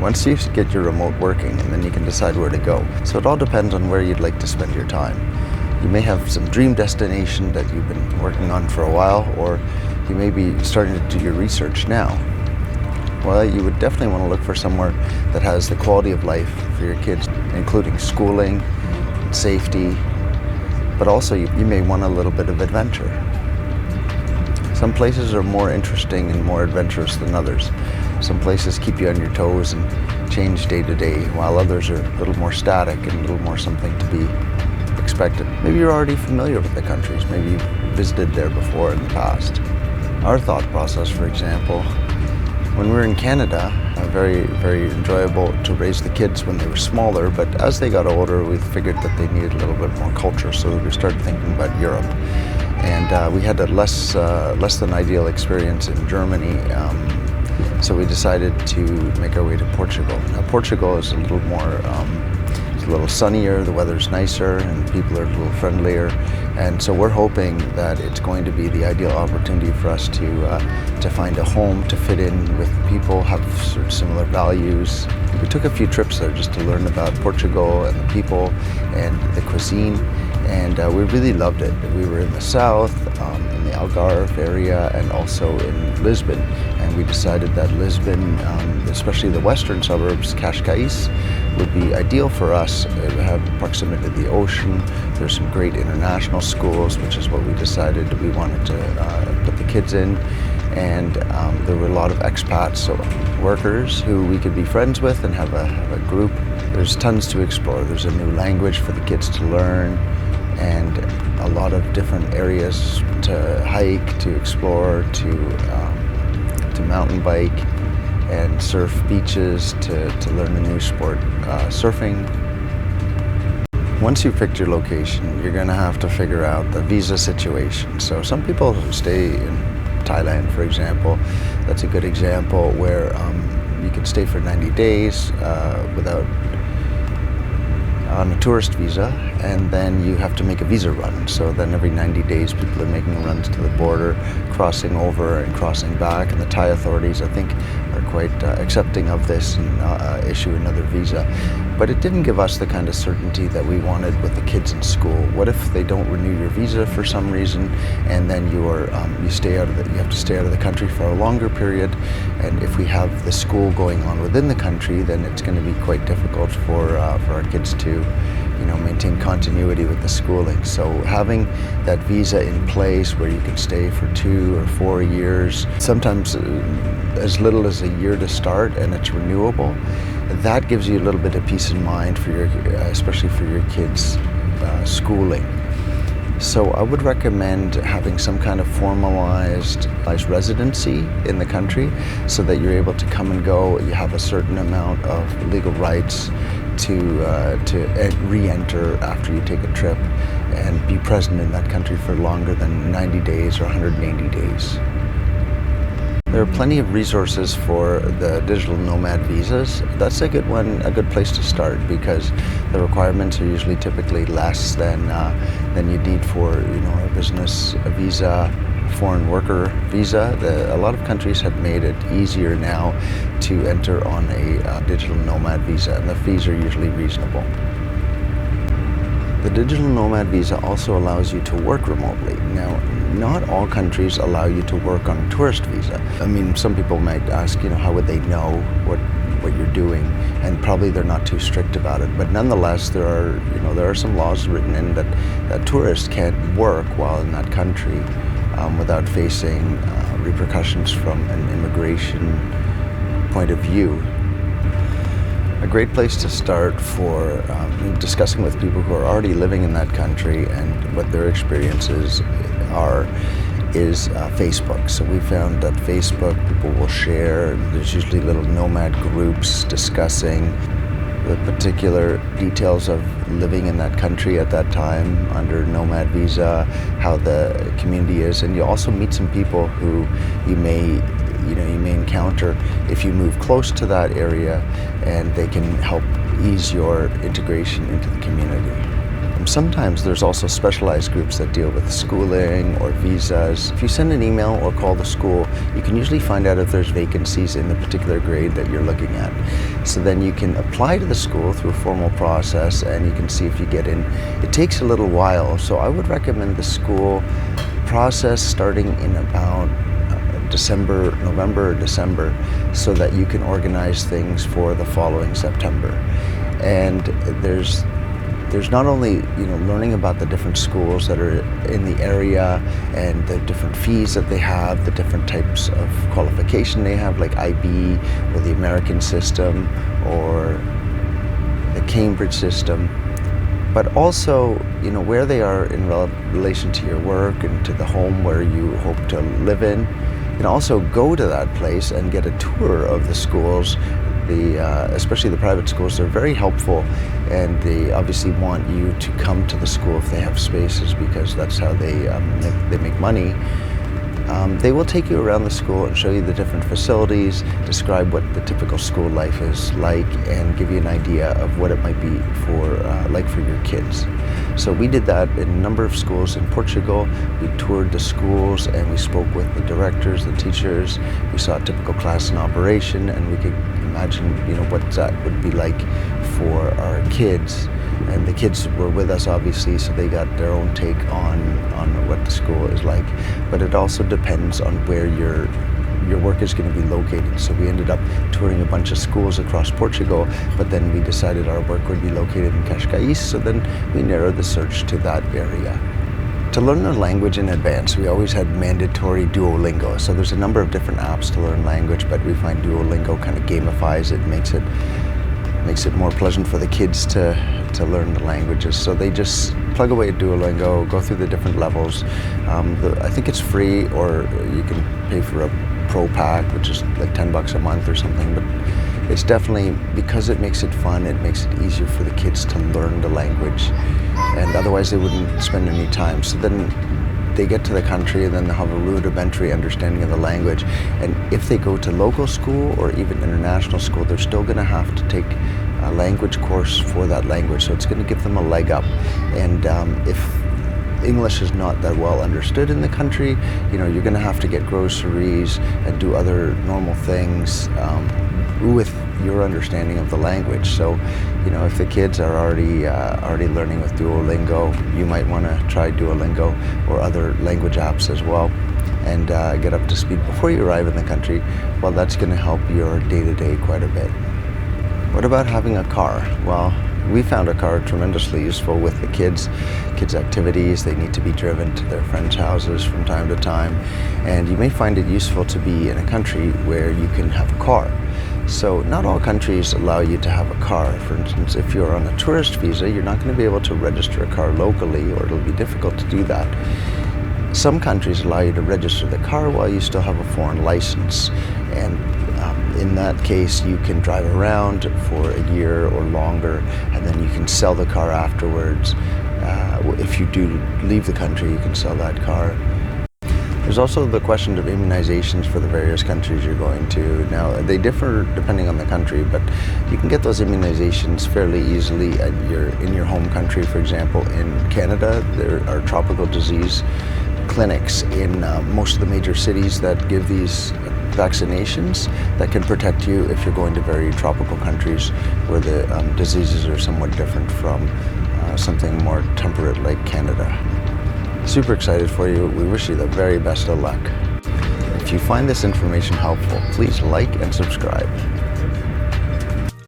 once you get your remote working, and then you can decide where to go. So it all depends on where you'd like to spend your time. You may have some dream destination that you've been working on for a while, or you may be starting to do your research now. Well, you would definitely want to look for somewhere that has the quality of life for your kids, including schooling, safety, but also you may want a little bit of adventure. Some places are more interesting and more adventurous than others. Some places keep you on your toes and change day to day, while others are a little more static and a little more something to be expected. Maybe you're already familiar with the countries. Maybe you've visited there before in the past. Our thought process, for example, when we were in Canada, very, very enjoyable to raise the kids when they were smaller, but as they got older, we figured that they needed a little bit more culture, so we started thinking about Europe. And we had a less than ideal experience in Germany, so we decided to make our way to Portugal. Now, Portugal is a little more, it's a little sunnier, the weather's nicer, and people are a little friendlier. And so we're hoping that it's going to be the ideal opportunity for us to find a home, to fit in with people, have sort of similar values. We took a few trips there just to learn about Portugal and the people and the cuisine, and we really loved it. We were in the south, in the Algarve area, and also in Lisbon. And we decided that Lisbon, especially the western suburbs, Cascais, would be ideal for us. It would have proximity to the ocean. There's some great international schools, which is what we decided we wanted to put the kids in. And there were a lot of expats, so workers who we could be friends with and have a group. There's tons to explore. There's a new language for the kids to learn, and a lot of different areas to hike, to explore, to mountain bike and surf beaches, to learn a new sport, surfing. Once you've picked your location, you're going to have to figure out the visa situation. So some people stay in Thailand, for example. That's a good example where you can stay for 90 days without on a tourist visa, and then you have to make a visa run. So then every 90 days people are making runs to the border, crossing over and crossing back, and the Thai authorities, I think, are quite accepting of this and issue another visa. But it didn't give us the kind of certainty that we wanted with the kids in school. What if they don't renew your visa for some reason, and then you have to stay out of the country for a longer period? And if we have the school going on within the country, then it's going to be quite difficult for our kids to maintain continuity with the schooling. So having that visa in place where you can stay for 2 or 4 years, sometimes as little as a year to start, and it's renewable, that gives you a little bit of peace of mind for especially for your kids' schooling. So I would recommend having some kind of formalized residency in the country so that you're able to come and go. You have a certain amount of legal rights to re-enter after you take a trip and be present in that country for longer than 90 days or 180 days. There are plenty of resources for the digital nomad visas. That's a good one, a good place to start, because the requirements are usually typically less than you need for a business visa, foreign worker visa. A lot of countries have made it easier now to enter on a digital nomad visa, and the fees are usually reasonable. The digital nomad visa also allows you to work remotely. Now, not all countries allow you to work on a tourist visa. I mean, some people might ask, how would they know what you're doing? And probably they're not too strict about it. But nonetheless, there are some laws written in that tourists can't work while in that country without facing repercussions from an immigration point of view. A great place to start for discussing with people who are already living in that country and what their experiences are is Facebook. So we found that Facebook, people will share, there's usually little nomad groups discussing the particular details of living in that country at that time under nomad visa, how the community is, and you also meet some people who you may encounter if you move close to that area, and they can help ease your integration into the community. Sometimes there's also specialized groups that deal with schooling or visas. If you send an email or call the school, you can usually find out if there's vacancies in the particular grade that you're looking at. So then you can apply to the school through a formal process and you can see if you get in. It takes a little while, so I would recommend the school process starting in about November or December, so that you can organize things for the following September. And there's not only learning about the different schools that are in the area and the different fees that they have, the different types of qualification they have, like IB or the American system or the Cambridge system, but also where they are in relation to your work and to the home where you hope to live in. You can also go to that place and get a tour of the schools. Especially the private schools, they're very helpful, and they obviously want you to come to the school if they have spaces, because that's how they make money. They will take you around the school and show you the different facilities, describe what the typical school life is like, and give you an idea of what it might be like for your kids. So we did that in a number of schools in Portugal. We toured the schools and we spoke with the directors, the teachers. We saw a typical class in operation, and we could imagine what that would be like for our kids. And the kids were with us, obviously, so they got their own take on what the school is like. But it also depends on where your work is going to be located. So we ended up touring a bunch of schools across Portugal, but then we decided our work would be located in Cascais, so then we narrowed the search to that area. To learn the language in advance, we always had mandatory Duolingo. So there's a number of different apps to learn language, but we find Duolingo kind of gamifies it, makes it more pleasant for the kids to learn the languages. So they just plug away at Duolingo, go through the different levels. I think it's free, or you can pay for a pro pack, which is like $10 a month or something. But it's definitely, because it makes it fun, it makes it easier for the kids to learn the language. And otherwise they wouldn't spend any time. So then they get to the country and then they'll have a rudimentary understanding of the language. And if they go to local school or even international school, they're still going to have to take a language course for that language. So it's going to give them a leg up. And if English is not that well understood in the country, you're going to have to get groceries and do other normal things with your understanding of the language. So, if the kids are already learning with Duolingo, you might want to try Duolingo or other language apps as well, and get up to speed before you arrive in the country. Well, that's going to help your day-to-day quite a bit. What about having a car? Well, we found a car tremendously useful with the kids' activities. They need to be driven to their friends' houses from time to time, and you may find it useful to be in a country where you can have a car. So not all countries allow you to have a car. For instance, if you're on a tourist visa, you're not going to be able to register a car locally, or it'll be difficult to do that. Some countries allow you to register the car while you still have a foreign license, and in that case you can drive around for a year or longer, and then you can sell the car afterwards. If you do leave the country, you can sell that car. There's also the question of immunizations for the various countries you're going to. Now, they differ depending on the country, but you can get those immunizations fairly easily in your home country. For example, in Canada, there are tropical disease clinics in most of the major cities that give these vaccinations that can protect you if you're going to very tropical countries where the diseases are somewhat different from something more temperate like Canada. Super excited for you. We wish you the very best of luck. If you find this information helpful, please like and subscribe.